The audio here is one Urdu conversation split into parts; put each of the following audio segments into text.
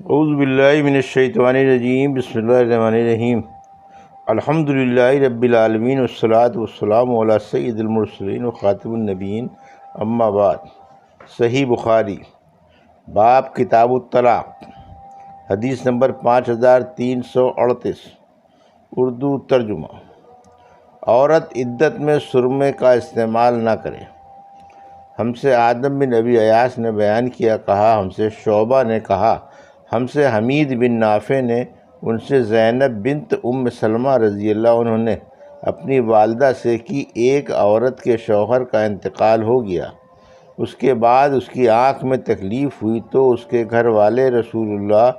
اعوذ باللہ من الشیطان الرجیم، بسم اللہ الرحمن الرحیم۔ الحمد للہ رب العالمین، والصلاة والسلام علی سید المرسلین وخاتم النبیین، اما بعد۔ صحیح بخاری، باب کتاب الطلاق، حدیث نمبر 5338، اردو ترجمہ۔ عورت عدت میں سرمے کا استعمال نہ کرے۔ ہم سے آدم بن ابی ایاس نے بیان کیا، کہا ہم سے شعبہ نے، کہا ہم سے حمید بن نافع نے، ان سے زینب بنت ام سلمہ رضی اللہ عنہ نے اپنی والدہ سے کہ ایک عورت کے شوہر کا انتقال ہو گیا، اس کے بعد اس کی آنکھ میں تکلیف ہوئی تو اس کے گھر والے رسول اللہ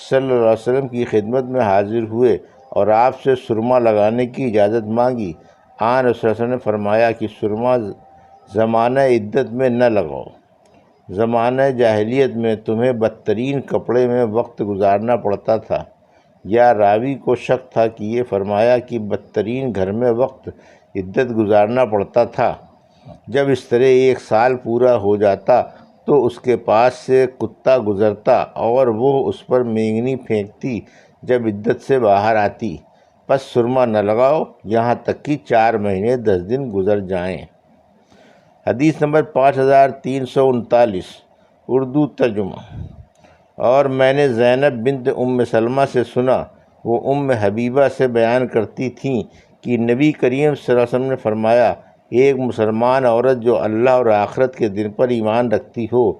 صلی اللہ علیہ وسلم کی خدمت میں حاضر ہوئے اور آپ سے سرما لگانے کی اجازت مانگی۔ آن رسول اللہ نے فرمایا کہ سرما زمانہ عدت میں نہ لگاؤ۔ زمانہ جاہلیت میں تمہیں بدترین کپڑے میں وقت گزارنا پڑتا تھا، یا راوی کو شک تھا کہ یہ فرمایا کہ بدترین گھر میں وقت عدت گزارنا پڑتا تھا۔ جب اس طرح 1 سال پورا ہو جاتا تو اس کے پاس سے کتا گزرتا اور وہ اس پر مینگنی پھینکتی جب عدت سے باہر آتی، پس سرما نہ لگاؤ یہاں تک کہ 4 مہینے 10 دن گزر جائیں۔ حدیث نمبر 5339، اردو ترجمہ۔ اور میں نے زینب بنت ام سلمہ سے سنا، وہ ام حبیبہ سے بیان کرتی تھیں کہ نبی کریم صلی اللہ علیہ وسلم نے فرمایا، ایک مسلمان عورت جو اللہ اور آخرت کے دن پر ایمان رکھتی ہو،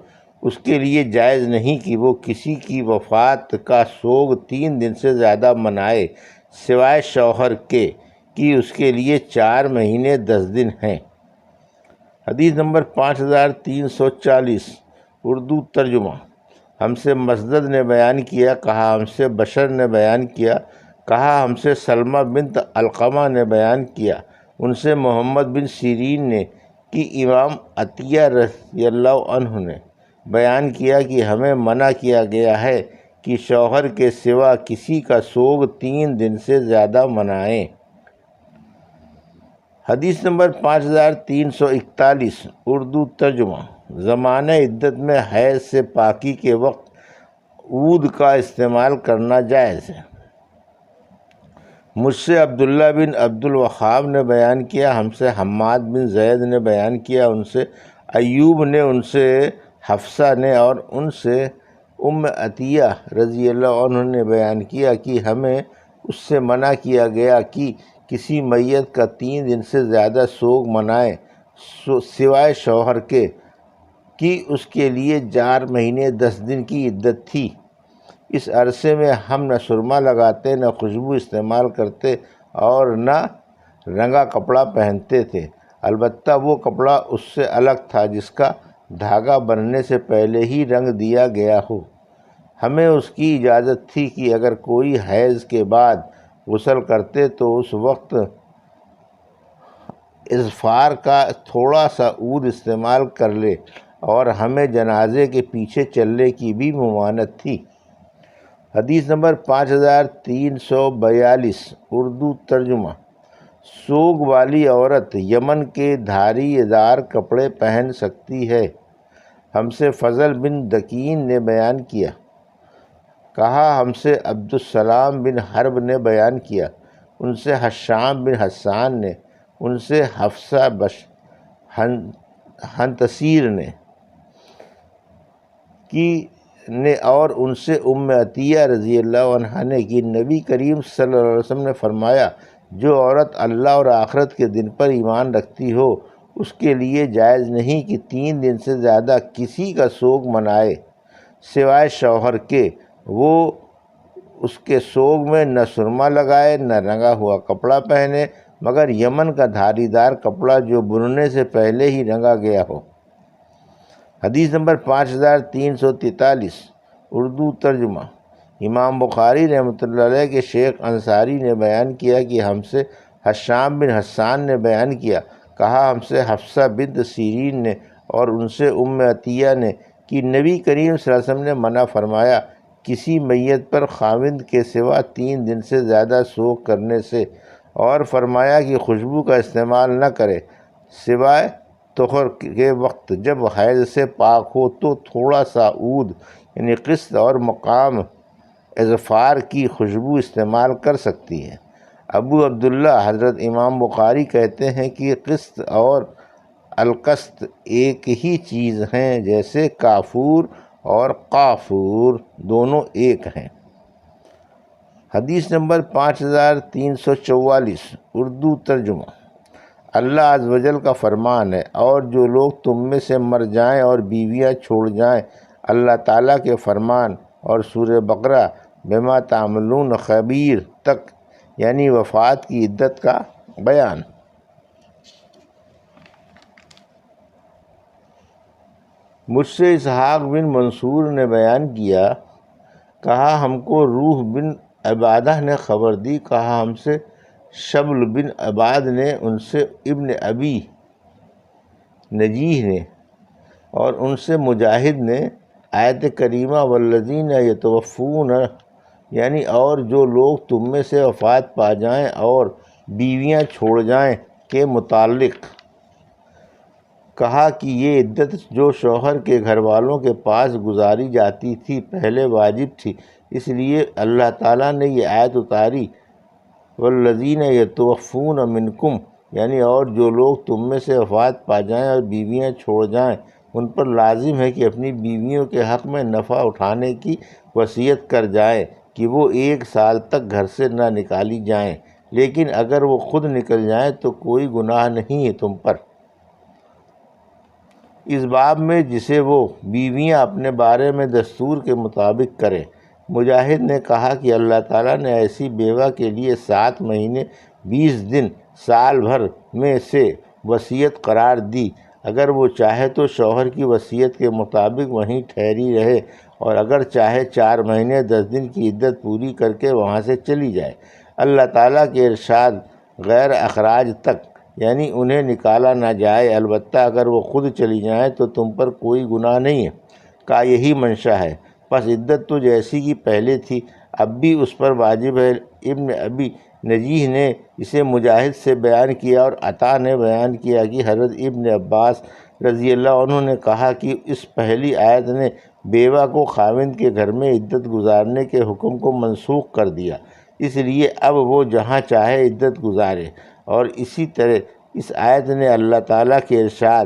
اس کے لیے جائز نہیں کہ وہ کسی کی وفات کا سوگ 3 دن سے زیادہ منائے، سوائے شوہر کے کہ اس کے لیے 4 مہینے 10 دن ہیں۔ حدیث نمبر 5340، اردو ترجمہ۔ ہم سے مسدد نے بیان کیا، کہا ہم سے بشر نے بیان کیا، کہا ہم سے سلمہ بنت علقمہ نے بیان کیا، ان سے محمد بن سیرین نے کہ امام عطیہ رضی اللہ عنہ نے بیان کیا کہ ہمیں منع کیا گیا ہے کہ شوہر کے سوا کسی کا سوگ 3 دن سے زیادہ منائیں۔ حدیث نمبر 5341، اردو ترجمہ۔ زمانہ عدت میں حیض سے پاکی کے وقت عود کا استعمال کرنا جائز ہے۔ مجھ سے عبداللہ بن عبد الوہاب نے بیان کیا، ہم سے حماد بن زید نے بیان کیا، ان سے ایوب نے، ان سے حفصہ نے اور ان سے ام عطیہ رضی اللہ عنہ نے بیان کیا کہ ہمیں اس سے منع کیا گیا کہ کسی میت کا 3 دن سے زیادہ سوگ منائے، سوائے شوہر کے کہ اس کے لیے 4 مہینے 10 دن کی عدت تھی۔ اس عرصے میں ہم نہ سرما لگاتے، نہ خوشبو استعمال کرتے اور نہ رنگا کپڑا پہنتے تھے، البتہ وہ کپڑا اس سے الگ تھا جس کا دھاگا بننے سے پہلے ہی رنگ دیا گیا ہو۔ ہمیں اس کی اجازت تھی کہ اگر کوئی حیض کے بعد غسل کرتے تو اس وقت اظفار کا تھوڑا سا عود استعمال کر لے، اور ہمیں جنازے کے پیچھے چلنے کی بھی ممانعت تھی۔ حدیث نمبر 5342، اردو ترجمہ۔ سوگ والی عورت یمن کے دھاری دار کپڑے پہن سکتی ہے۔ ہم سے فضل بن دکین نے بیان کیا، کہا ہم سے عبدالسلام بن حرب نے بیان کیا، ان سے حشام بن حسان نے، ان سے حفصہ حنتسیر نے اور ان سے ام عطیہ رضی اللہ عنہا نے کہ نبی کریم صلی اللہ علیہ وسلم نے فرمایا، جو عورت اللہ اور آخرت کے دن پر ایمان رکھتی ہو، اس کے لیے جائز نہیں کہ 3 دن سے زیادہ کسی کا سوگ منائے، سوائے شوہر کے وہ اس کے سوگ میں نہ سرما لگائے، نہ رنگا ہوا کپڑا پہنے، مگر یمن کا دھاری دار کپڑا جو بننے سے پہلے ہی رنگا گیا ہو۔ حدیث نمبر 5343، اردو ترجمہ۔ امام بخاری رحمۃ اللہ علیہ کے شیخ انصاری نے بیان کیا کہ ہم سے حشام بن حسان نے بیان کیا، کہا ہم سے حفصہ بنت سیرین نے اور ان سے ام عطیہ نے کہ نبی کریم صلی اللہ علیہ وسلم نے منع فرمایا کسی میت پر خاوند کے سوا 3 دن سے زیادہ سوگ کرنے سے، اور فرمایا کہ خوشبو کا استعمال نہ کرے، سوائے طہر کے وقت جب حیض سے پاک ہو تو تھوڑا سا عود یعنی قسط اور مقام اظفار کی خوشبو استعمال کر سکتی ہے۔ ابو عبداللہ حضرت امام بخاری کہتے ہیں کہ قسط اور القسط ایک ہی چیز ہیں، جیسے کافور اور قافور دونوں ایک ہیں۔ حدیث نمبر 5344 اردو ترجمہ۔ اللہ عز و جل کا فرمان ہے، اور جو لوگ تم میں سے مر جائیں اور بیویاں چھوڑ جائیں، اللہ تعالیٰ کے فرمان اور سورہ بقرہ بما تعملون خبیر تک، یعنی وفات کی عدت کا بیان۔ مجھ سے اسحاق بن منصور نے بیان کیا، کہا ہم کو روح بن عبادہ نے خبر دی، کہا ہم سے شبل بن عباد نے، ان سے ابن ابی نجیح نے، اور ان سے مجاہد نے آیت کریمہ والذین یتوفون، یعنی اور جو لوگ تم میں سے وفات پا جائیں اور بیویاں چھوڑ جائیں کے متعلق کہا کہ یہ عدت جو شوہر کے گھر والوں کے پاس گزاری جاتی تھی پہلے واجب تھی، اس لیے اللہ تعالیٰ نے یہ آیت اتاری والذین یتوفون منکم، یعنی اور جو لوگ تم میں سے وفات پا جائیں اور بیویاں چھوڑ جائیں، ان پر لازم ہے کہ اپنی بیویوں کے حق میں نفع اٹھانے کی وصیت کر جائیں کہ وہ 1 سال تک گھر سے نہ نکالی جائیں، لیکن اگر وہ خود نکل جائیں تو کوئی گناہ نہیں ہے تم پر۔ اس باب میں جسے وہ بیویاں اپنے بارے میں دستور کے مطابق کریں۔ مجاہد نے کہا کہ اللہ تعالیٰ نے ایسی بیوہ کے لیے 7 مہینے 20 دن سال بھر میں سے وصیت قرار دی، اگر وہ چاہے تو شوہر کی وصیت کے مطابق وہیں ٹھہری رہے، اور اگر چاہے 4 مہینے 10 دن کی عدت پوری کر کے وہاں سے چلی جائے۔ اللہ تعالیٰ کے ارشاد غیر اخراج تک، یعنی انہیں نکالا نہ جائے، البتہ اگر وہ خود چلی جائیں تو تم پر کوئی گناہ نہیں ہے، کا یہی منشا ہے، پس عدت تو جیسی کی پہلے تھی اب بھی اس پر واجب ہے۔ ابن ابی نجیح نے اسے مجاہد سے بیان کیا، اور عطا نے بیان کیا کہ حضرت ابن عباس رضی اللہ عنہ نے کہا کہ اس پہلی آیت نے بیوہ کو خاوند کے گھر میں عدت گزارنے کے حکم کو منسوخ کر دیا، اس لیے اب وہ جہاں چاہے عدت گزارے، اور اسی طرح اس آیت نے اللہ تعالیٰ کے ارشاد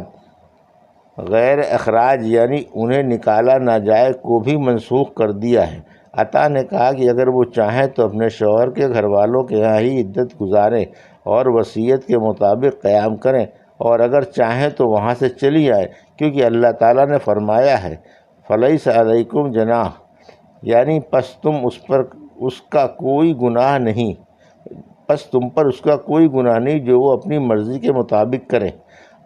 غیر اخراج، یعنی انہیں نکالا نہ جائے، کو بھی منسوخ کر دیا ہے۔ عطا نے کہا کہ اگر وہ چاہیں تو اپنے شوہر کے گھر والوں کے یہاں ہی عدت گزاریں اور وصیت کے مطابق قیام کریں، اور اگر چاہیں تو وہاں سے چلی آئے، کیونکہ اللہ تعالیٰ نے فرمایا ہے فلیس علیکم جناح، یعنی پس تم اس کا کوئی گناہ نہیں، پس تم پر اس کا کوئی گناہ نہیں جو وہ اپنی مرضی کے مطابق کریں۔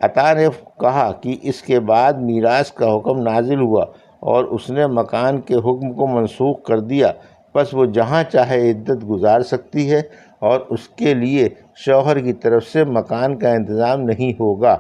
عطا نے کہا کہ اس کے بعد میراث کا حکم نازل ہوا اور اس نے مکان کے حکم کو منسوخ کر دیا، پس وہ جہاں چاہے عدت گزار سکتی ہے، اور اس کے لیے شوہر کی طرف سے مکان کا انتظام نہیں ہوگا۔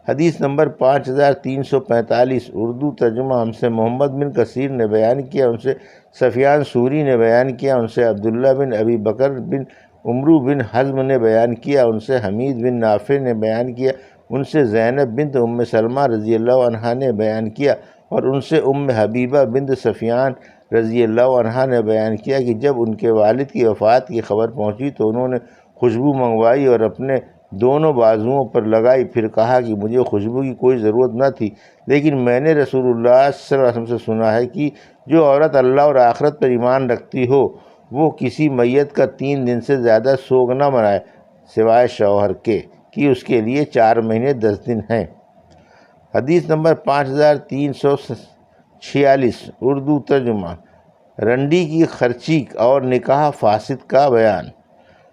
حدیث نمبر 5345 اردو ترجمہ۔ ہم سے محمد بن کثیر نے بیان کیا، ان سے سفیان ثوری نے بیان کیا، ان سے عبداللہ بن ابی بکر بن عمرو بن حزم نے بیان کیا، ان سے حمید بن نافع نے بیان کیا، ان سے زینب بنت ام سلمہ رضی اللہ عنہا نے بیان کیا، اور ان سے ام حبیبہ بنت سفیان رضی اللہ عنہا نے بیان کیا کہ جب ان کے والد کی وفات کی خبر پہنچی تو انہوں نے خوشبو منگوائی اور اپنے دونوں بازوؤں پر لگائی، پھر کہا کہ مجھے خوشبو کی کوئی ضرورت نہ تھی، لیکن میں نے رسول اللہ صلی اللہ علیہ وسلم سے سنا ہے کہ جو عورت اللہ اور آخرت پر ایمان رکھتی ہو وہ کسی میت کا 3 دن سے زیادہ سوگ نہ منائے، سوائے شوہر کے کہ اس کے لیے 4 مہینے 10 دن ہیں۔ حدیث نمبر 5346 اردو ترجمہ۔ رنڈی کی خرچی اور نکاح فاسد کا بیان۔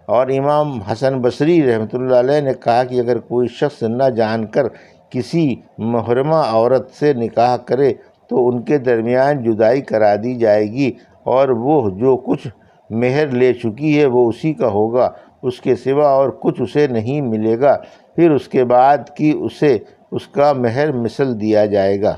اور امام حسن بصری رحمۃ اللہ علیہ نے کہا کہ اگر کوئی شخص نہ جان کر کسی محرمہ عورت سے نکاح کرے تو ان کے درمیان جدائی کرا دی جائے گی، اور وہ جو کچھ مہر لے چکی ہے وہ اسی کا ہوگا، اس کے سوا اور کچھ اسے نہیں ملے گا، پھر اس کے بعد کہ اسے اس کا مہر مثل دیا جائے گا۔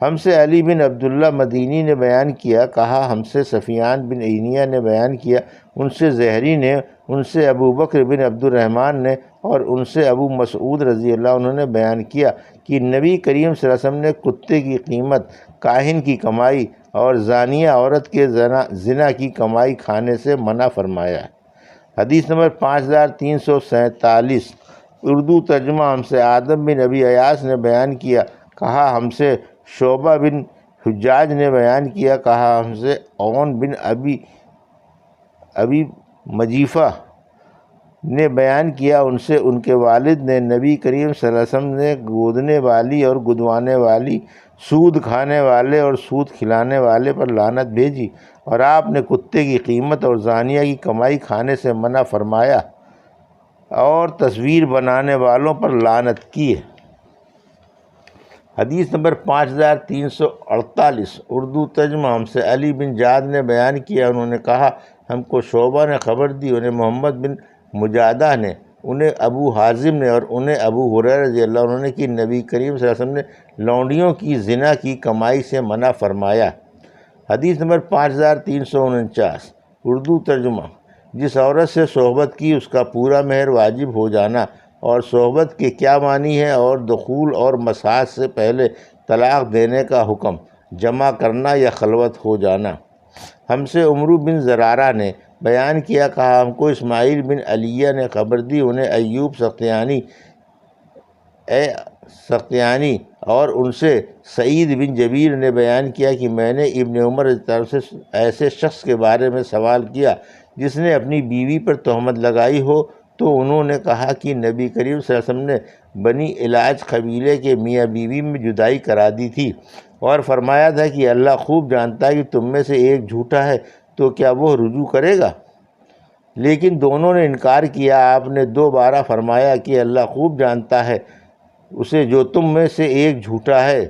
ہم سے علی بن عبداللہ مدینی نے بیان کیا، کہا ہم سے سفیان بن عینیہ نے بیان کیا، ان سے زہری نے، ان سے ابو بکر بن عبد الرحمن نے، اور ان سے ابو مسعود رضی اللہ عنہ نے بیان کیا کہ نبی کریم صلی اللہ علیہ وسلم نے کتے کی قیمت، کاہن کی کمائی اور زانیہ عورت کے زنا کی کمائی کھانے سے منع فرمایا۔ حدیث نمبر 5347 اردو ترجمہ ہم سے آدم بن ابی ایاس نے بیان کیا، کہا ہم سے شعبہ بن حجاج نے بیان کیا، کہا ہم سے عون بن ابی مجیفہ نے بیان کیا، ان سے ان کے والد نے نبی کریم صلی اللہ علیہ وسلم نے گودنے والی اور گدوانے والی، سود کھانے والے اور سود کھلانے والے پر لعنت بھیجی، اور آپ نے کتے کی قیمت اور زانیہ کی کمائی کھانے سے منع فرمایا اور تصویر بنانے والوں پر لعنت کی ہے۔ حدیث نمبر 5348 اردو ترجمہ ہم سے علی بن جعد نے بیان کیا، انہوں نے کہا ہم کو شعبہ نے خبر دی، انہیں محمد بن مجادہ نے، انہیں ابو حازم نے اور انہیں ابو ہریرہ رضی اللہ عنہ نے کہ نبی کریم صلی اللہ علیہ وسلم نے لونڈیوں کی زنا کی کمائی سے منع فرمایا۔ حدیث نمبر 5349 اردو ترجمہ جس عورت سے صحبت کی اس کا پورا مہر واجب ہو جانا، اور صحبت کے کیا معنی ہے، اور دخول اور مساس سے پہلے طلاق دینے کا حکم، جمع کرنا یا خلوت ہو جانا۔ ہم سے عمرو بن زرارہ نے بیان کیا، کہا ہم کو اسماعیل بن علیہ نے خبر دی، انہیں ایوب سختیانی اور ان سے سعید بن جبیر نے بیان کیا کہ میں نے ابن عمر کی طرف سے ایسے شخص کے بارے میں سوال کیا جس نے اپنی بیوی پر تہمت لگائی ہو، تو انہوں نے کہا کہ نبی کریم صلی اللہ علیہ وسلم نے بنی علاج قبیلے کے میاں بیوی میں جدائی کرا دی تھی، اور فرمایا تھا کہ اللہ خوب جانتا ہے کہ تم میں سے ایک جھوٹا ہے تو کیا وہ رجوع کرے گا؟ لیکن دونوں نے انکار کیا۔ آپ نے دوبارہ فرمایا کہ اللہ خوب جانتا ہے اسے جو تم میں سے ایک جھوٹا ہے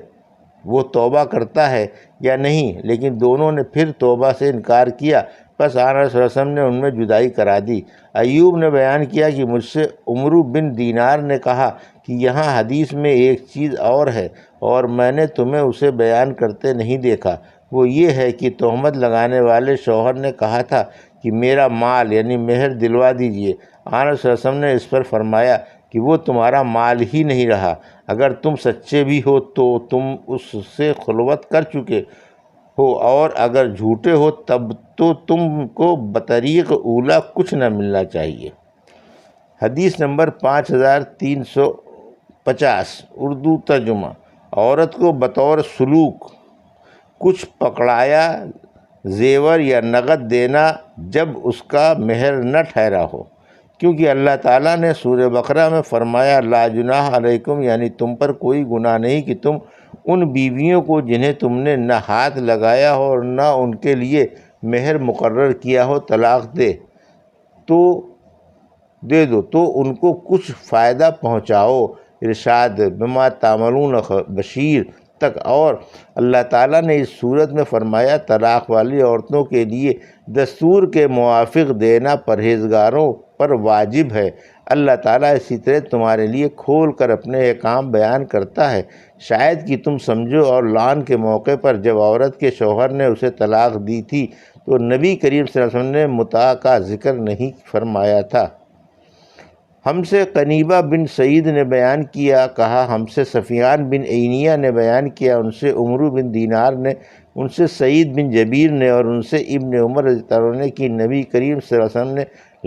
وہ توبہ کرتا ہے یا نہیں، لیکن دونوں نے پھر توبہ سے انکار کیا، پس آن صلی اللہ علیہ وسلم نے ان میں جدائی کرا دی۔ ایوب نے بیان کیا کہ مجھ سے عمرو بن دینار نے کہا کہ یہاں حدیث میں ایک چیز اور ہے اور میں نے تمہیں اسے بیان کرتے نہیں دیکھا، وہ یہ ہے کہ تہمت لگانے والے شوہر نے کہا تھا کہ میرا مال یعنی مہر دلوا دیجیے۔ آن صلی اللہ علیہ وسلم نے اس پر فرمایا کہ وہ تمہارا مال ہی نہیں رہا، اگر تم سچے بھی ہو تو تم اس سے خلوت کر چکے ہو، اور اگر جھوٹے ہو تب تو تم کو بطریق اولا کچھ نہ ملنا چاہیے۔ حدیث نمبر 5350 اردو ترجمہ عورت کو بطور سلوک کچھ پکڑایا زیور یا نقد دینا جب اس کا مہر نہ ٹھہرا ہو، کیونکہ اللہ تعالیٰ نے سورہ بقرہ میں فرمایا لا جناح علیکم، یعنی تم پر کوئی گناہ نہیں کہ تم ان بیویوں کو جنہیں تم نے نہ ہاتھ لگایا ہو اور نہ ان کے لیے مہر مقرر کیا ہو طلاق دے دو تو ان کو کچھ فائدہ پہنچاؤ، ارشاد بما تعملون بشیر تک۔ اور اللہ تعالیٰ نے اس صورت میں فرمایا طلاق والی عورتوں کے لیے دستور کے موافق دینا پرہیزگاروں پر واجب ہے۔ اللہ تعالیٰ اسی طرح تمہارے لیے کھول کر اپنے احکام بیان کرتا ہے، شاید کہ تم سمجھو۔ اور لعن کے موقع پر جب عورت کے شوہر نے اسے طلاق دی تھی تو نبی کریم صلی اللہ علیہ وسلم نے متاع کا ذکر نہیں فرمایا تھا۔ ہم سے قنیبہ بن سعید نے بیان کیا، کہا ہم سے سفیان بن عینیہ نے بیان کیا، ان سے عمرو بن دینار نے، ان سے سعید بن جبیر نے اور ان سے ابن عمر رضی اللہ عنہ نے کہ نبی کریم صلی اللہ علیہ وسلم نے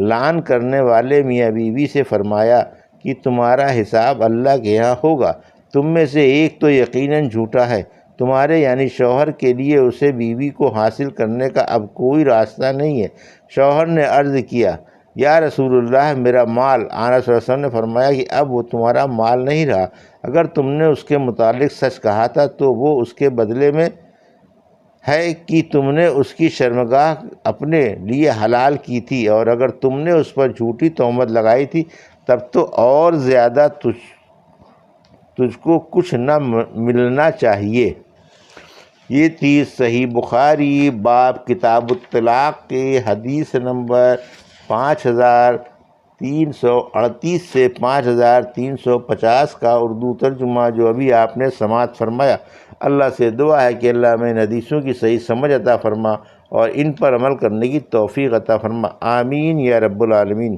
لعن کرنے والے میاں بیوی سے فرمایا کہ تمہارا حساب اللہ کے یہاں ہوگا، تم میں سے ایک تو یقیناً جھوٹا ہے، تمہارے یعنی شوہر کے لیے اسے بیوی کو حاصل کرنے کا اب کوئی راستہ نہیں ہے۔ شوہر نے عرض کیا یا رسول اللہ میرا مال، آن صلی اللہ علیہ وسلم نے فرمایا کہ اب وہ تمہارا مال نہیں رہا، اگر تم نے اس کے متعلق سچ کہا تھا تو وہ اس کے بدلے میں ہے کہ تم نے اس کی شرمگاہ اپنے لیے حلال کی تھی، اور اگر تم نے اس پر جھوٹی تہمت لگائی تھی تب تو اور زیادہ تجھ کو کچھ نہ ملنا چاہیے۔ یہ تھی صحیح بخاری باب کتاب الطلاق کے حدیث نمبر 5338 سے 5350 کا اردو ترجمہ جو ابھی آپ نے سماعت فرمایا۔ اللہ سے دعا ہے کہ اللہ ہمیں ان حدیثوں کی صحیح سمجھ عطا فرما اور ان پر عمل کرنے کی توفیق عطا فرما، آمین یا رب العالمین۔